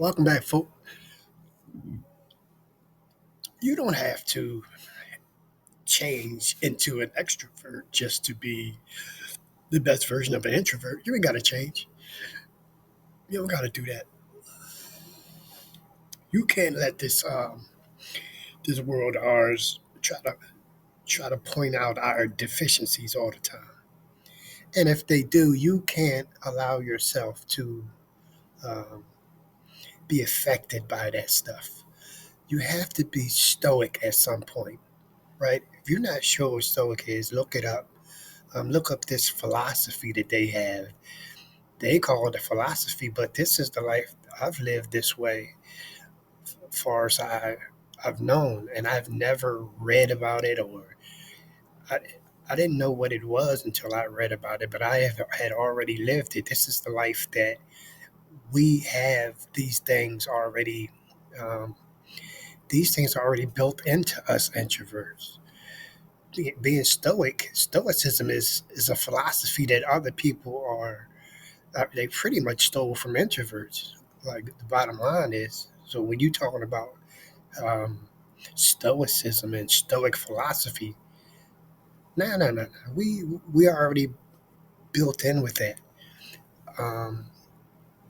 Welcome back, folks. You don't have to change into an extrovert just to be the best version of an introvert. You ain't got to change. You don't got to do that. You can't let this world of ours try to point out our deficiencies all the time. And if they do, you can't allow yourself to um, be affected by that stuff. You have to be stoic at some point, right? If you're not sure what stoic is, look it up. Look up this philosophy that they have. They call it a philosophy, but this is the life I've lived this way as far as I've known, and I've never read about it or I, I didn't know what it was until I read about it, but had already lived it. This is the life that we have. Um, these things are already built into us introverts. Being stoicism is a philosophy that other people are they pretty much stole from introverts. Like the bottom line is, so when you talking about um, stoicism and stoic philosophy, no. We are already built in with that. Um,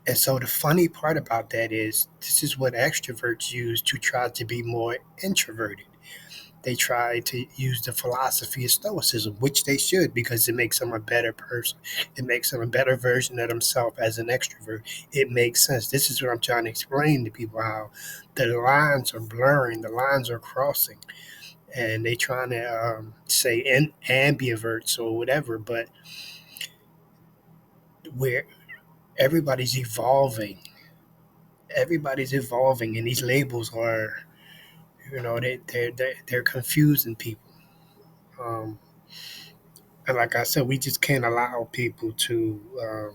and so the funny part about that is, this is what extroverts use to try to be more introverted. They try to use the philosophy of stoicism, which they should, because it makes them a better person. It makes them a better version of themselves as an extrovert. It makes sense. This is what I'm trying to explain to people, how the lines are blurring, the lines are crossing, and they trying to say ambiverts or whatever, but where everybody's evolving. Everybody's evolving, and these labels are, they're confusing people. Um, and like I said, we just can't allow people to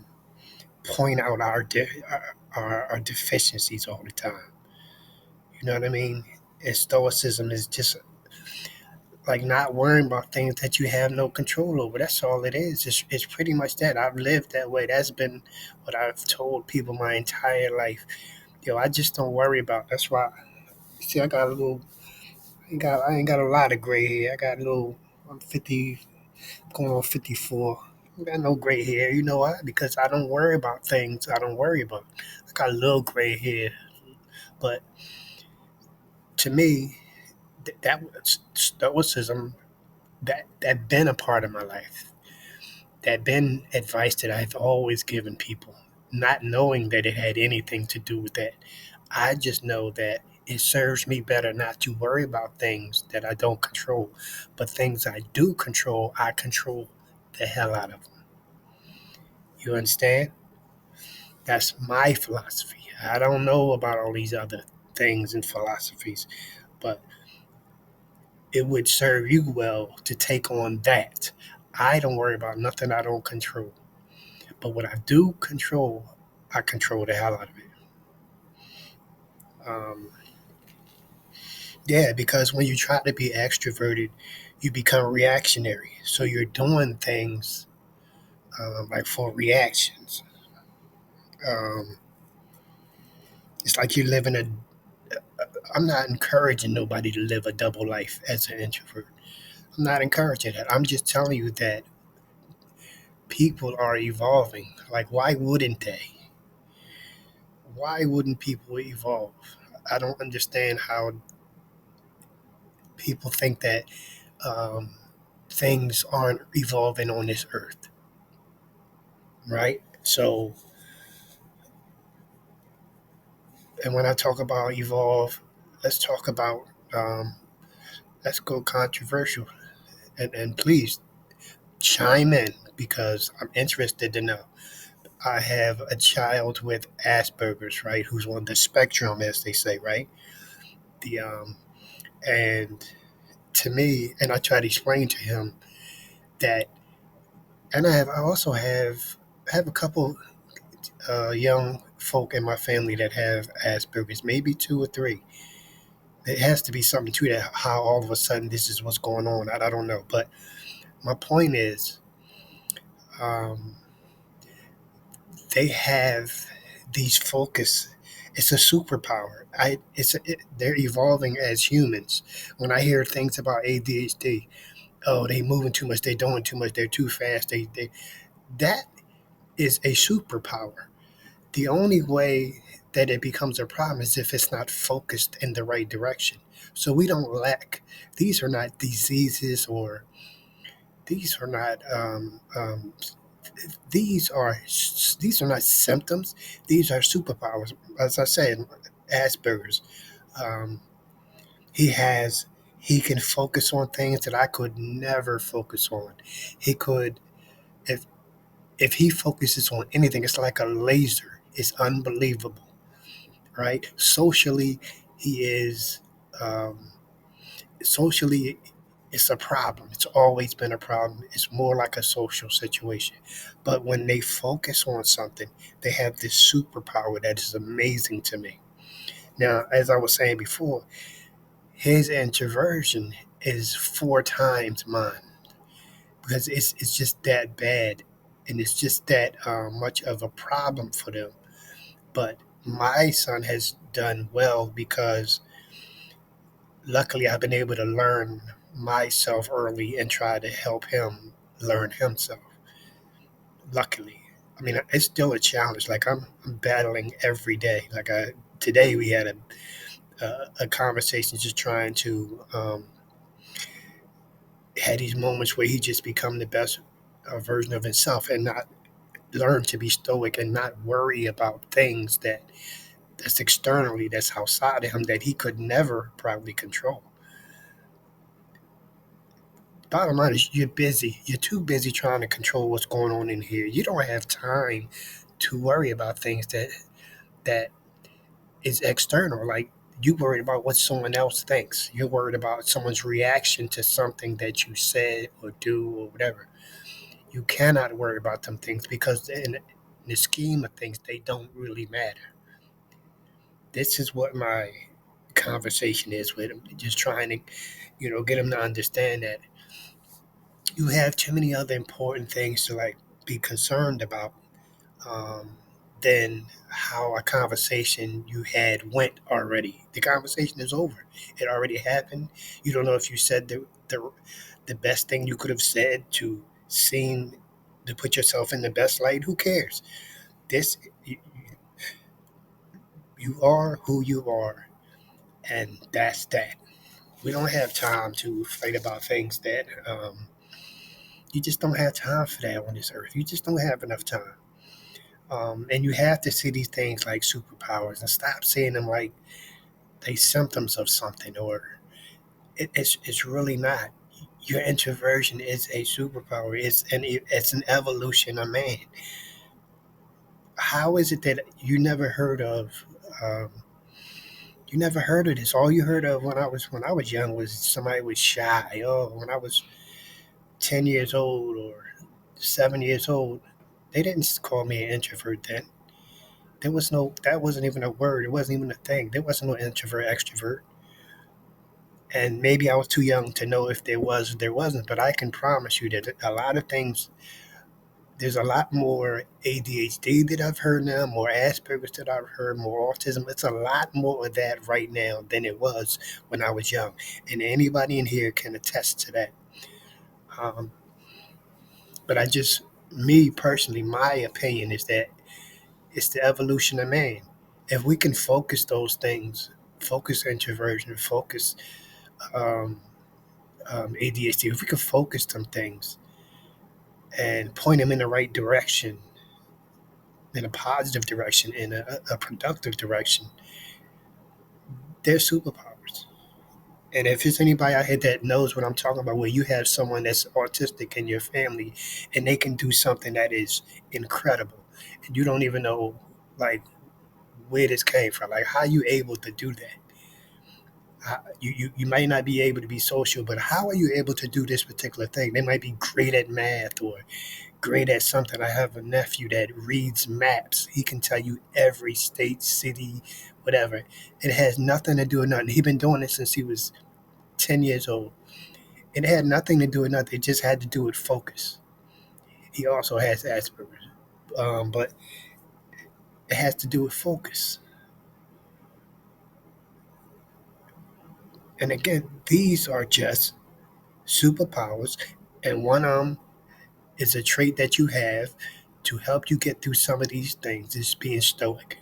point out our deficiencies all the time. You know what I mean? And stoicism is just like not worrying about things that you have no control over. That's all it is. It's pretty much that. I've lived that way. That's been what I've told people my entire life. I just don't worry about. That's why. See, I got a little. I ain't got a lot of gray hair. I got a little. I'm 50, going on 54. I got no gray hair. You know why? Because I don't worry about things I don't worry about. I got a little gray hair, but to me, that was stoicism. That been a part of my life. That been advice that I've always given people, not knowing that it had anything to do with that. I just know that it serves me better not to worry about things that I don't control, but things I do control, I control the hell out of them. You understand? That's my philosophy. I don't know about all these other things and philosophies, but it would serve you well to take on that. I don't worry about nothing I don't control. But what I do control, I control the hell out of it. Um, yeah, because when you try to be extroverted, you become reactionary. So you're doing things like for reactions. Um, it's like you're living a. I'm not encouraging nobody to live a double life as an introvert. I'm not encouraging that. I'm just telling you that people are evolving. Like, why wouldn't they? Why wouldn't people evolve? I don't understand how people think that um, things aren't evolving on this earth, right? So, and when I talk about evolve, let's talk about, um, let's go controversial. And please chime in because I'm interested to know. I have a child with Asperger's, right, who's on the spectrum, as they say, right? The and to me, and I try to explain to him that, and I also have a couple young folk in my family that have Asperger's, maybe two or three. It has to be something to that. How all of a sudden this is what's going on, I don't know. But my point is, um, they have these focus, it's a superpower. They're evolving as humans. When I hear things about ADHD, oh, they moving too much, they doing too much, they're too fast. That is a superpower. The only way that it becomes a problem is if it's not focused in the right direction. So we don't lack. These are not diseases, or these are not these are these are not symptoms. These are superpowers. As I said, Asperger's. Um, he has he can focus on things that I could never focus on. He could if if he focuses on anything, it's like a laser. It's unbelievable, right? Socially, he is. Um, socially, it's a problem. It's always been a problem. It's more like a social situation. But when they focus on something, they have this superpower that is amazing to me. Now, as I was saying before, his introversion is four times mine because it's just that bad, and it's just that much of a problem for them. But my son has done well because luckily I've been able to learn myself early and try to help him learn himself. Luckily, I mean it's still a challenge. Like I'm battling every day. Today we had a conversation just trying to had these moments where he just become the best version of himself and not learn to be stoic and not worry about things that's externally, that's outside of him, that he could never probably control. Bottom line is you're busy. You're too busy trying to control what's going on in here. You don't have time to worry about things that is external. Like you worried about what someone else thinks. You're worried about someone's reaction to something that you said or do or whatever. You cannot worry about them things because in the scheme of things, they don't really matter. This is what my conversation is with him. Just trying to, get him to understand that you have too many other important things to like be concerned about um, than how a conversation you had went already. The conversation is over. It already happened. You don't know if you said the best thing you could have said to put yourself in the best light. Who cares? This you are who you are, and that's that. We don't have time to fight about things that you just don't have time for that on this earth. You just don't have enough time. And you have to see these things like superpowers and stop seeing them like they symptoms of something, or it's really not. Your introversion is a superpower. It's an evolution of man. How is it that um, you never heard of this? All you heard of when I was young was somebody was shy. Oh, when I was 10 years old or 7 years old, they didn't call me an introvert then. That wasn't even a word. It wasn't even a thing. There wasn't no introvert, extrovert. And maybe I was too young to know if there was or there wasn't, but I can promise you that a lot of things, there's a lot more ADHD that I've heard now, more Asperger's that I've heard, more autism. It's a lot more of that right now than it was when I was young. And anybody in here can attest to that. Um, but me personally, my opinion is that it's the evolution of man. If we can focus those things, focus introversion, focus um, ADHD, if we can focus some things and point them in the right direction, in a positive direction, in a productive direction, they're superpowers. And if there's anybody out here that knows what I'm talking about, where you have someone that's autistic in your family and they can do something that is incredible, and you don't even know, like, where this came from, like, how you able to do that? You might not be able to be social, but how are you able to do this particular thing? They might be great at math or great at something. I have a nephew that reads maps. He can tell you every state, city, whatever. It has nothing to do with nothing. He's been doing it since he was 10 years old. It had nothing to do with nothing. It just had to do with focus. He also has Asperger's. But It has to do with focus. And again, these are just superpowers, and one of them is a trait that you have to help you get through some of these things is being stoic.